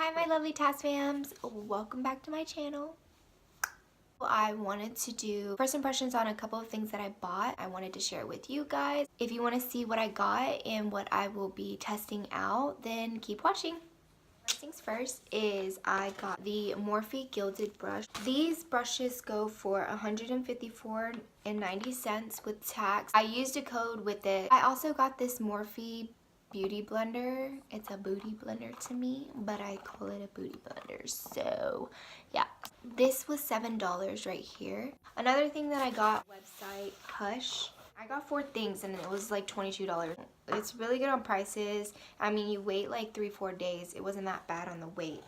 Hi my lovely task fams, welcome back to my channel. I wanted to do first impressions on a couple of things that I bought. I wanted to share with you guys. If you want to see what I got and what I will be testing out, then keep watching. First things first is I got the Morphe Gilded Brush. These brushes go for $154.90 with tax. I used a code with it. I also got this Morphe beauty blender. It's a booty blender to me, but I call it a booty blender. So yeah, this was $7 right here. Another thing that I got, website Hush. I got 4 things and it was like $22. It's really good on prices. I mean, you wait like 3-4 days. It wasn't that bad on the wait.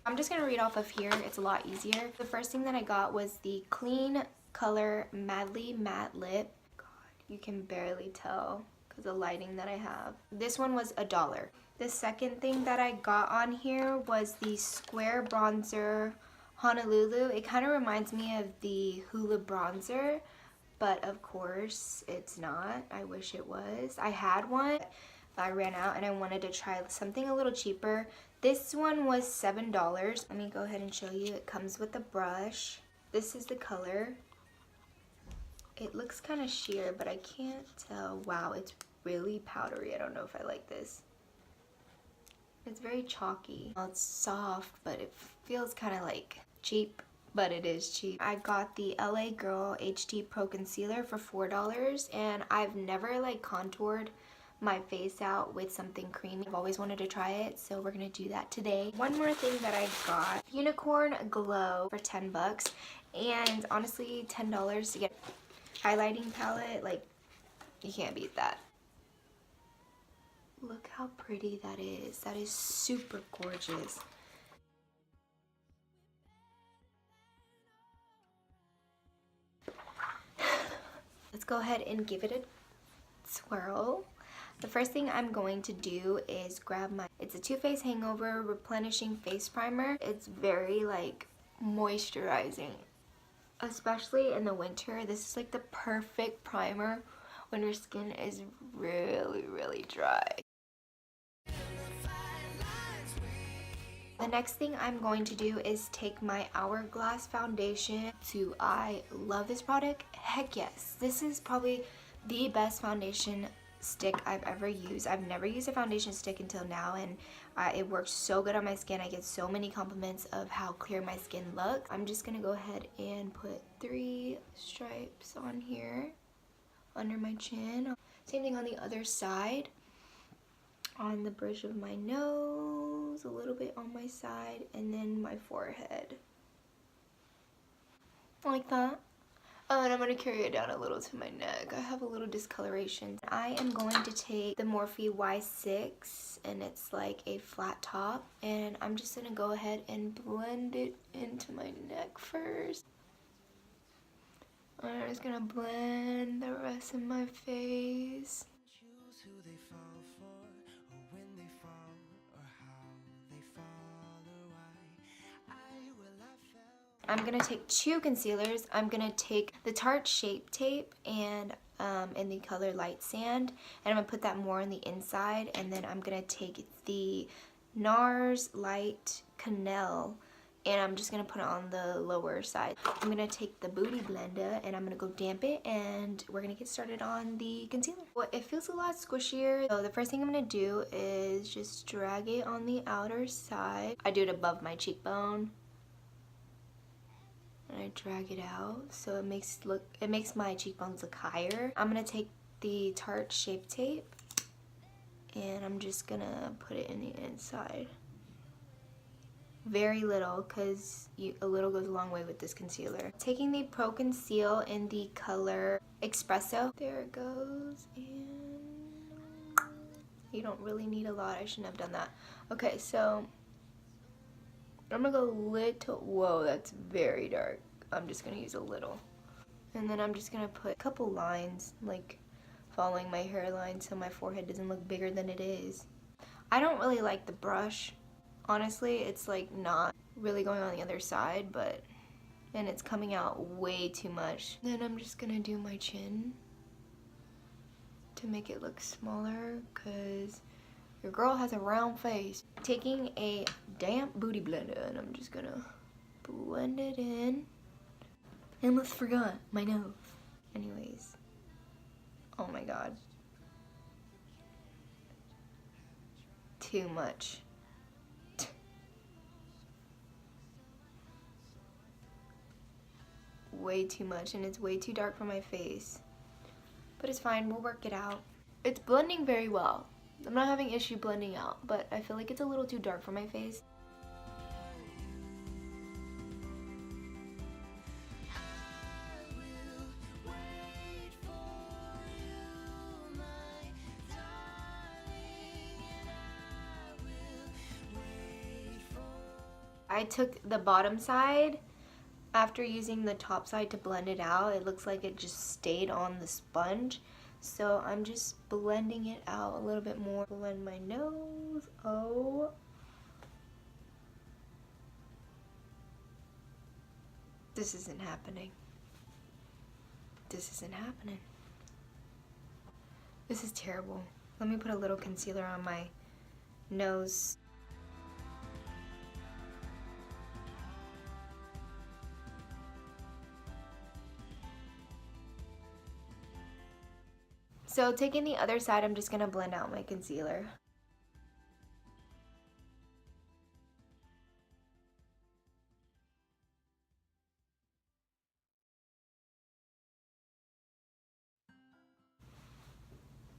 I'm just gonna read off of here. It's a lot easier. The first thing that I got was the Clean Color Madly Matte Lip. God, you can barely tell because the lighting that I have. This one was $1. The second thing that I got on here was the Square Bronzer Honolulu. It kind of reminds me of the Hoola bronzer, but of course it's not. I wish it was. I had one, but I ran out and I wanted to try something a little cheaper. This one was $7. Let me go ahead and show you. It comes with a brush. This is the color. It looks kind of sheer, but I can't tell. Wow, it's really powdery. I don't know if I like this. It's very chalky. Well, it's soft, but it feels kind of like cheap, but it is cheap. I got the LAgirl HD Pro Concealer for $4, and I've never like contoured my face out with something creamy. I've always wanted to try it, so we're gonna do that today. One more thing that I got, Unicorn Glow for 10 bucks, and honestly $10 to get a highlighting palette, like you can't beat that. Look how pretty that is. That is super gorgeous. Let's go ahead and give it a swirl. The first thing I'm going to do is grab it's a Too Faced Hangover Replenishing Face Primer. It's very like moisturizing, especially in the winter. This is like the perfect primer when your skin is really dry. The next thing I'm going to do is take my Hourglass foundation. I love this product. Heck yes. This is probably the best foundation stick I've ever used. I've never used a foundation stick until now, and it works so good on my skin. I get so many compliments of how clear my skin looks. I'm just gonna go ahead and put 3 stripes on here under my chin. Same thing on the other side. On the bridge of my nose, a little bit on my side, and then my forehead. Like that. And I'm going to carry it down a little to my neck. I have a little discoloration. I am going to take the Morphe Y6, and it's like a flat top, and I'm just going to go ahead and blend it into my neck first. I'm just going to blend the rest of my face. I'm gonna take 2 concealers. I'm gonna take the Tarte Shape Tape and in the color Light Sand, and I'm gonna put that more on the inside, and then I'm gonna take the Nars Light Canelle, and I'm just gonna put it on the lower side. I'm gonna take the Booty Blender and I'm gonna go damp it, and we're gonna get started on the concealer. Well, it feels a lot squishier, so the first thing I'm gonna do is just drag it on the outer side. I do it above my cheekbone. And I drag it out so it makes my cheekbones look higher. I'm gonna take the Tarte Shape Tape and I'm just gonna put it in the inside. Very little, because a little goes a long way with this concealer. Taking the Pro Conceal in the color Espresso. There it goes, and you don't really need a lot. I shouldn't have done that. Okay, so I'm gonna go little. Whoa, that's very dark. I'm just gonna use a little. And then I'm just gonna put a couple lines, like following my hairline so my forehead doesn't look bigger than it is. I don't really like the brush. Honestly, it's like not really going on the other side, and it's coming out way too much. Then I'm just gonna do my chin to make it look smaller, because your girl has a round face. Taking a damp booty blender, and I'm just gonna blend it in. I almost forgot my nose. Anyways, oh my god. Too much. Way too much, and it's way too dark for my face. But it's fine, we'll work it out. It's blending very well. I'm not having issue blending out, but I feel like it's a little too dark for my face. I took the bottom side after using the top side to blend it out. It looks like it just stayed on the sponge. So I'm just blending it out a little bit more. Blend my nose. Oh. This isn't happening. This isn't happening. This is terrible. Let me put a little concealer on my nose. So taking the other side, I'm just gonna blend out my concealer.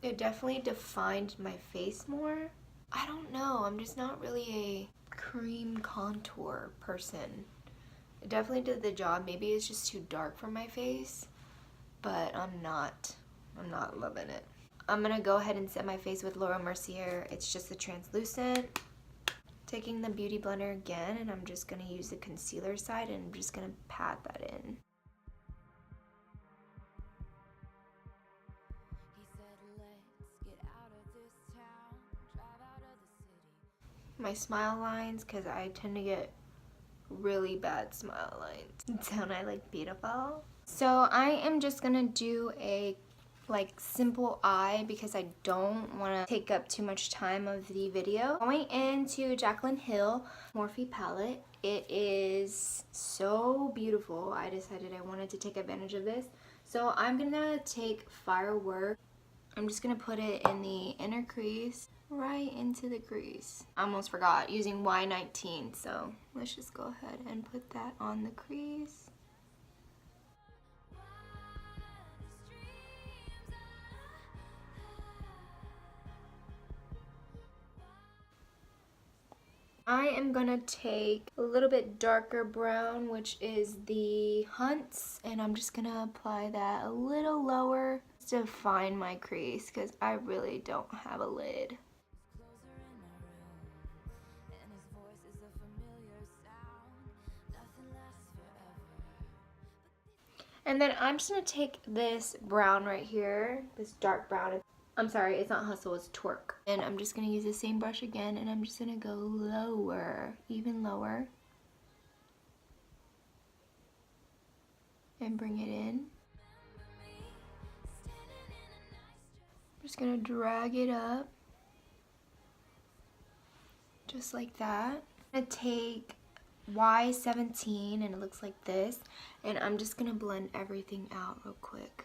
It definitely defined my face more. I don't know, I'm just not really a cream contour person. It definitely did the job. Maybe it's just too dark for my face, but I'm not loving it. I'm gonna go ahead and set my face with Laura Mercier. It's just a translucent. Taking the beauty blender again, and I'm just gonna use the concealer side, and I'm just gonna pat that in. My smile lines, because I tend to get really bad smile lines. Don't I look beautiful? So I am just gonna do a simple eye because I don't want to take up too much time of the video. Going into Jaclyn Hill Morphe palette. It is so beautiful. I decided I wanted to take advantage of this. So I'm gonna take Firework. I'm just gonna put it in the inner crease, right into the crease. I almost forgot, using Y19, so let's just go ahead and put that on the crease. I am gonna take a little bit darker brown, which is the Hunts, and I'm just gonna apply that a little lower to define my crease because I really don't have a lid. And then I'm just gonna take this brown right here, this dark brown. I'm sorry, it's not Hustle, it's Twerk. And I'm just gonna use the same brush again, and I'm just gonna go lower, even lower. And bring it in. I'm just gonna drag it up. Just like that. I'm gonna take Y17, and it looks like this. And I'm just gonna blend everything out real quick.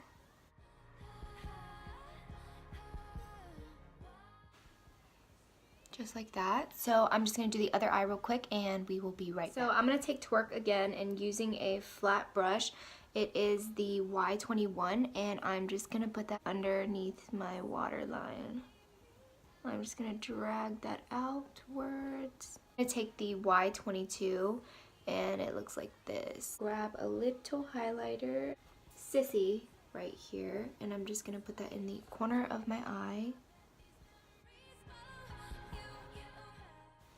Just like that. So I'm just gonna do the other eye real quick and we will be right back. So I'm gonna take Twerk again and using a flat brush. It is the Y21 and I'm just gonna put that underneath my waterline. I'm just gonna drag that outwards. I'm gonna take the Y22 and it looks like this. Grab a little highlighter, Sissy right here, and I'm just gonna put that in the corner of my eye.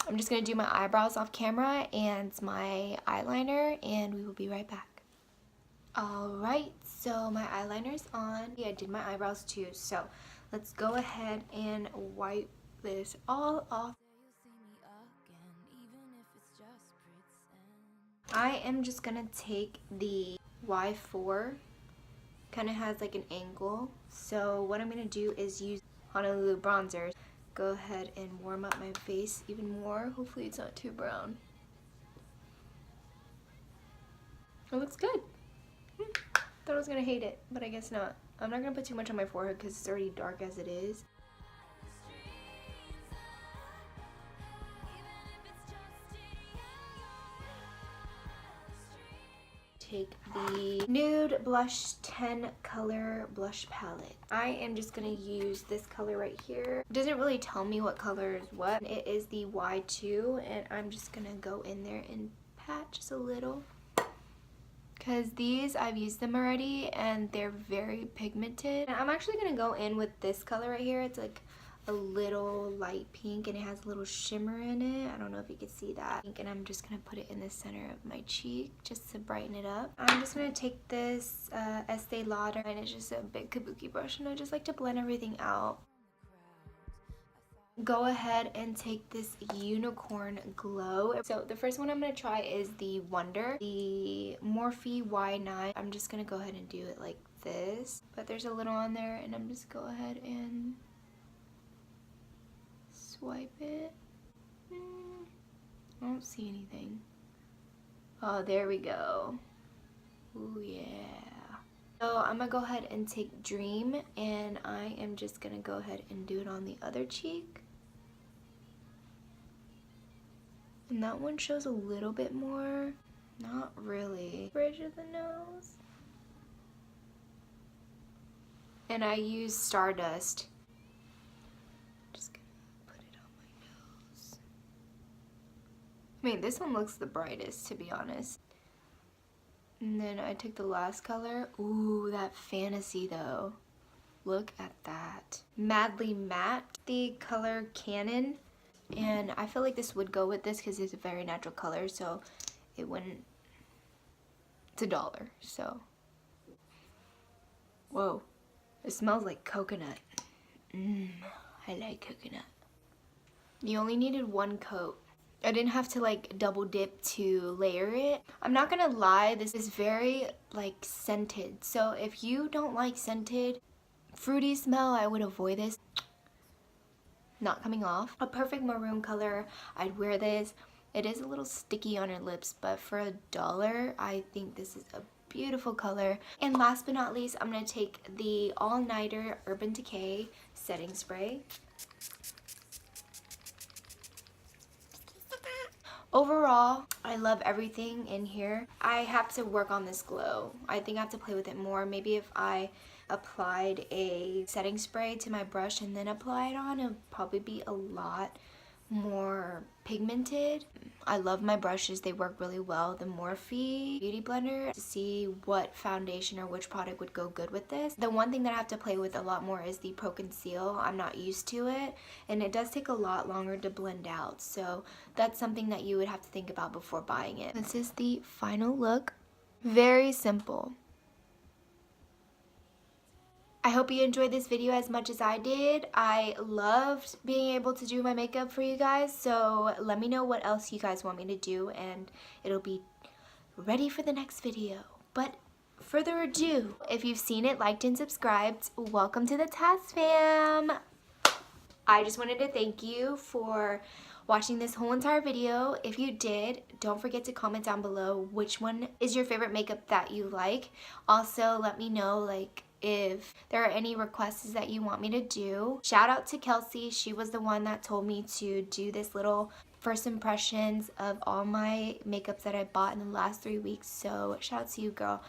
I'm just going to do my eyebrows off camera and my eyeliner, and we will be right back. Alright, so my eyeliner's on. Yeah, I did my eyebrows too, so let's go ahead and wipe this all off. I am just going to take the Y4, kind of has like an angle, so what I'm going to do is use Honolulu bronzer. go ahead and warm up my face even more. Hopefully it's not too brown. It looks good. Thought I was gonna hate it, but I guess not. I'm not gonna put too much on my forehead because it's already dark as it is. Take the Nude Blush 10 color blush palette. I am just gonna use this color right here. It doesn't really tell me what color is what. It is the Y2, and I'm just gonna go in there and pat just a little. Because these, I've used them already, and they're very pigmented. And I'm actually gonna go in with this color right here. It's like a little light pink, and it has a little shimmer in it. I don't know if you can see that. And I'm just gonna put it in the center of my cheek just to brighten it up. I'm just gonna take this Estee Lauder, and it's just a big kabuki brush, and I just like to blend everything out. Go ahead and take this Unicorn Glow. So the first one I'm gonna try is the Wonder, the Morphe Y9. I'm just gonna go ahead and do it like this, but there's a little on there, and I'm just go ahead and swipe it. I don't see anything. Oh, there we go. Ooh, yeah. So I'm gonna go ahead and take Dream, and I am just gonna go ahead and do it on the other cheek. And that one shows a little bit more. Not really. Bridge of the nose. And I use Stardust. Just gonna put it on my nose. I mean, this one looks the brightest, to be honest. And then I took the last color. Ooh, that Fantasy though. Look at that. Madly Matte, the color Canon. And I feel like this would go with this because it's a very natural color, so it wouldn't. It's $1, so. Whoa, it smells like coconut. I like coconut. You only needed one coat. I didn't have to like double dip to layer it. I'm not gonna lie, this is very like scented. So if you don't like scented, fruity smell, I would avoid this. Not coming off. A perfect maroon color. I'd wear this. It is a little sticky on your lips, but for $1, I think this is a beautiful color. And last but not least, I'm gonna take the All Nighter Urban Decay setting spray. Overall, I love everything in here. I have to work on this glow. I think I have to play with it more. Maybe if I applied a setting spray to my brush and then apply it on, it would probably be a lot more pigmented. I love my brushes. They work really well. The Morphe Beauty Blender, to see what foundation or which product would go good with this. The one thing that I have to play with a lot more is the proconceal. I'm not used to it, and it does take a lot longer to blend out. So that's something that you would have to think about before buying it. This is the final look. Very simple. I hope you enjoyed this video as much as I did. I loved being able to do my makeup for you guys, so let me know what else you guys want me to do, and it'll be ready for the next video. But further ado, if you've seen it, liked, and subscribed, welcome to the Taz fam! I just wanted to thank you for watching this whole entire video. If you did, don't forget to comment down below which one is your favorite makeup that you like. Also, let me know like if there are any requests that you want me to do. Shout out to Kelsey. She was the one that told me to do this little first impressions of all my makeups that I bought in the last 3 weeks. So shout out to you, girl.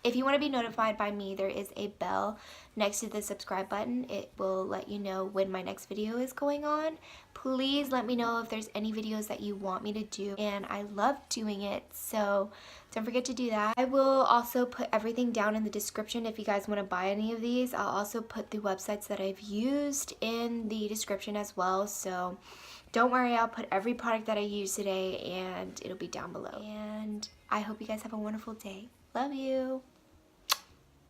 If you want to be notified by me, there is a bell next to the subscribe button. It will let you know when my next video is going on. Please let me know if there's any videos that you want me to do, and I love doing it, so don't forget to do that. I will also put everything down in the description if you guys want to buy any of these. I'll also put the websites that I've used in the description as well, so don't worry, I'll put every product that I used today and it'll be down below. And I hope you guys have a wonderful day. Love you.